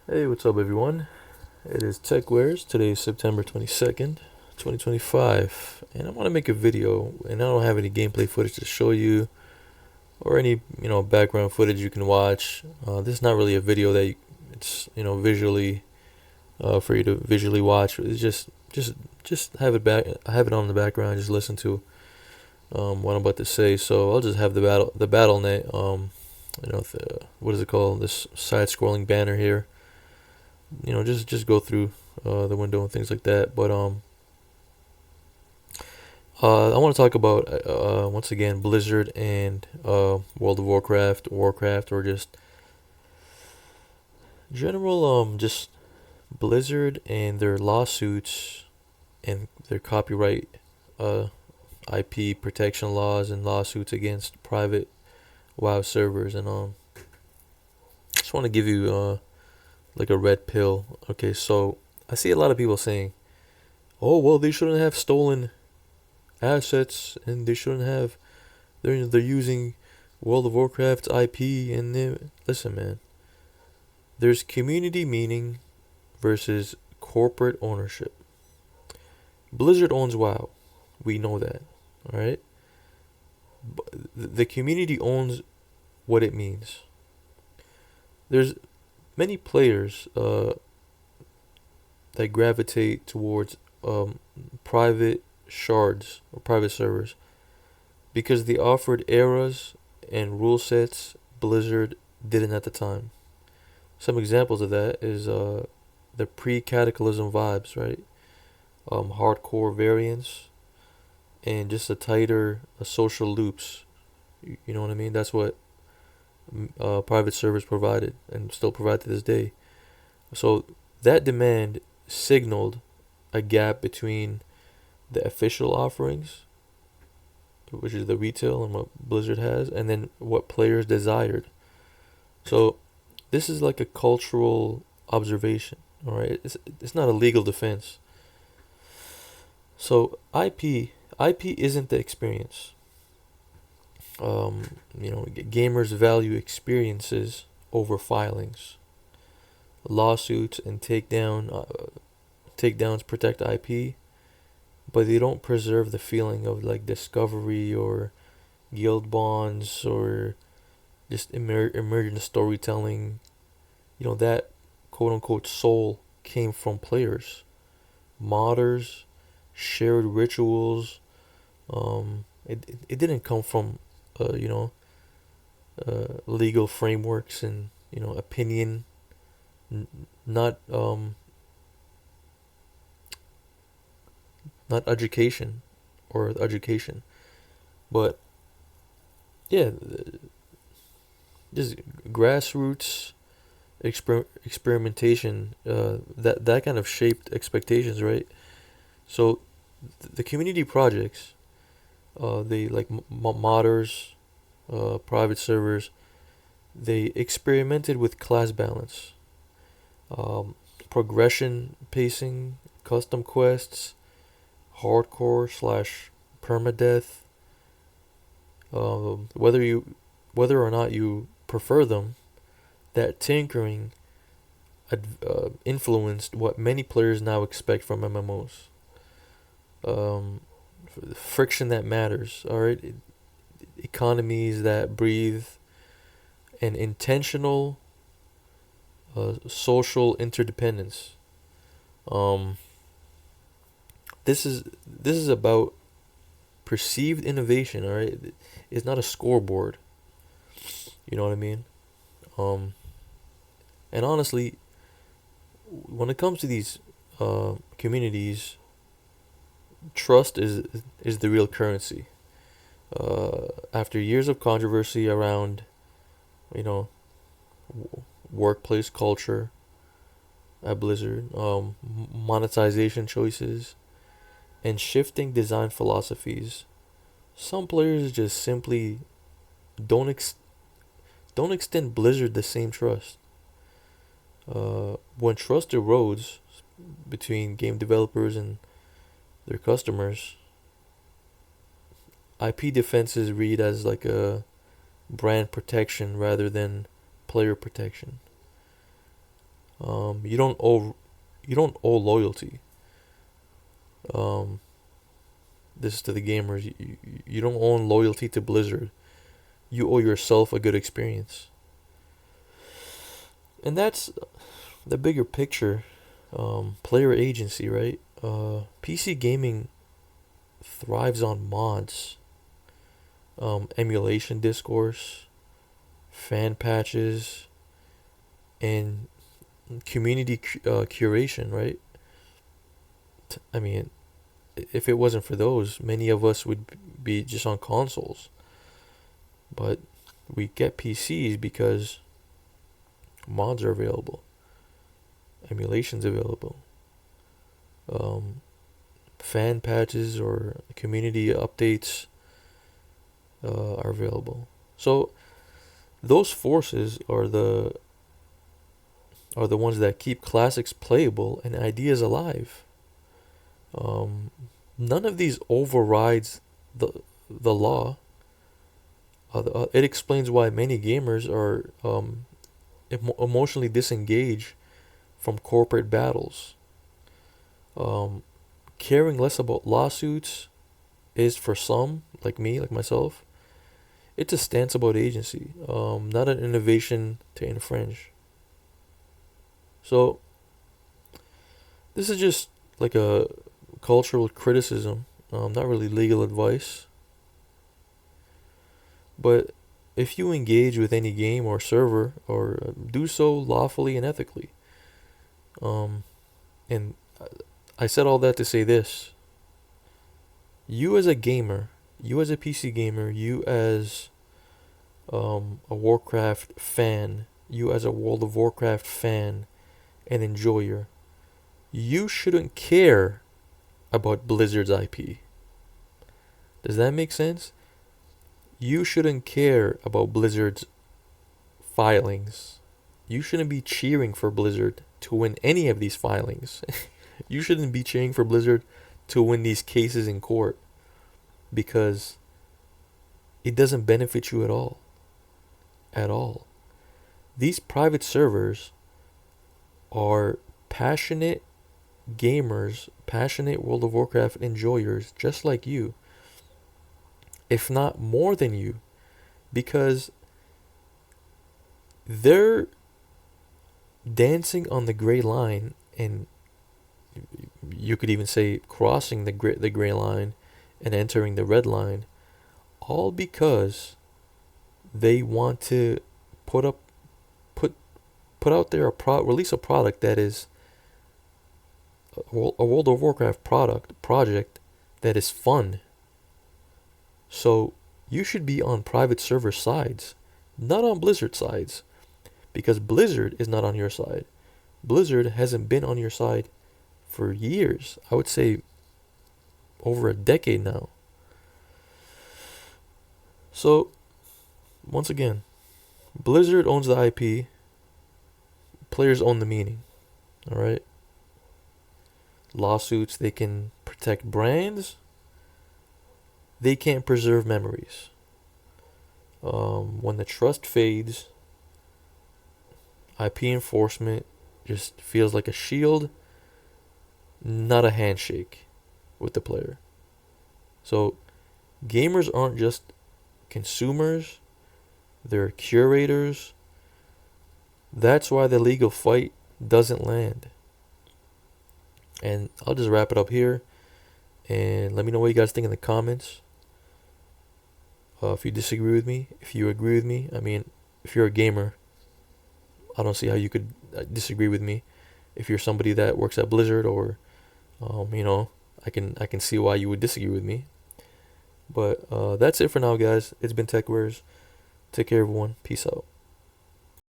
Hey, what's up, everyone? It is TechWares. Today is September 22nd, 2025, and I want to make a video, and I don't have any gameplay footage to show you or any, background footage you can watch. This is not really a video that it's, visually, for you to visually watch. It's just have it back, have it on the background, just listen to what I'm about to say. So I'll just have the battle net, what is it called? This side-scrolling banner here, just go through the window and things like that. But I want to talk about once again Blizzard and World of Warcraft, or just general just Blizzard and their lawsuits and their copyright uh IP protection laws and lawsuits against private WoW servers. And just want to give you like a red pill. Okay, so I see a lot of people saying, "Oh, well, they shouldn't have stolen assets, and they shouldn't have. They're using World of Warcraft's IP." And listen, man. There's community meaning versus corporate ownership. Blizzard owns WoW. We know that, all right? But the community owns what it means. There's many players that gravitate towards private shards or private servers because they offered eras and rule sets Blizzard didn't at the time. Some examples of that is the pre-cataclysm vibes, right? Hardcore variants and just a tighter social loops. You know what I mean? That's what private servers provided and still provide to this day. So that demand signaled a gap between the official offerings, which is the retail and what Blizzard has, and then what players desired. So this is like a cultural observation, all right? It's not a legal defense. So IP isn't the experience. Gamers value experiences over filings. Lawsuits and takedowns protect IP, but they don't preserve the feeling of like discovery or guild bonds or just emergent storytelling. That quote unquote soul came from players, modders, shared rituals. It didn't come from uh, you know legal frameworks and opinion, n- not not education or education, but yeah, just grassroots experimentation. That kind of shaped expectations, right? So the community projects, they like modders, private servers. They experimented with class balance, progression pacing, custom quests, hardcore slash permadeath. Um, whether you whether or not you prefer them, that tinkering influenced what many players now expect from MMOs. Um, Friction that matters. All right, economies that breathe, and intentional social interdependence. Um, this is about perceived innovation. All right, it's not a scoreboard. You know what I mean? Um, and honestly, when it comes to these communities, trust is the real currency. After years of controversy around, you know, workplace culture at Blizzard, monetization choices, and shifting design philosophies, some players just simply don't ex- don't extend Blizzard the same trust. When trust erodes between game developers and their customers, IP defenses read as like a brand protection rather than player protection. You don't owe loyalty. Um, this is to the gamers. You don't owe loyalty to Blizzard. You owe yourself a good experience, and that's the bigger picture. Player agency, right? PC gaming thrives on mods, emulation discourse, fan patches, and community curation, right? I mean, if it wasn't for those, many of us would be just on consoles. But we get PCs because mods are available, emulations available, um, fan patches or community updates are available. So those forces are the ones that keep classics playable and ideas alive. Um, None of these overrides the the law. It explains why many gamers are emotionally disengaged from corporate battles. Um, Caring less about lawsuits is for some, like me, like myself, it's a stance about agency, not an innovation to infringe. So this is just like a cultural criticism, not really legal advice. But if you engage with any game or server, or do so lawfully and ethically, um, and I said all that to say this: you as a gamer, you as a PC gamer, you as a Warcraft fan, you as a World of Warcraft fan and enjoyer, you shouldn't care about Blizzard's IP. Does that make sense? You shouldn't care about Blizzard's filings. You shouldn't be cheering for Blizzard to win any of these filings. You shouldn't be cheering for Blizzard to win these cases in court because it doesn't benefit you at all. At all. These private servers are passionate gamers, passionate World of Warcraft enjoyers, just like you, if not more than you, because they're dancing on the gray line, and you could even say crossing the gray line and entering the red line, all because they want to put up put put out there release a product that is a World of Warcraft project that is fun. So you should be on private server sides, not on Blizzard sides, because Blizzard is not on your side. Blizzard hasn't been on your side for years. I would say over a decade now. So once again, Blizzard owns the IP, players own the meaning. All right? Lawsuits, they can protect brands, they can't preserve memories. When the trust fades, IP enforcement just feels like a shield, not a handshake with the player. So, gamers aren't just consumers, they're curators. That's why the legal fight doesn't land. And I'll just wrap it up here. And let me know what you guys think in the comments. If you disagree with me, if you agree with me. I mean, if you're a gamer, I don't see how you could disagree with me. If you're somebody that works at Blizzard, or I can see why you would disagree with me. But that's it for now, guys. It's been TechWares. Take care, everyone. Peace out.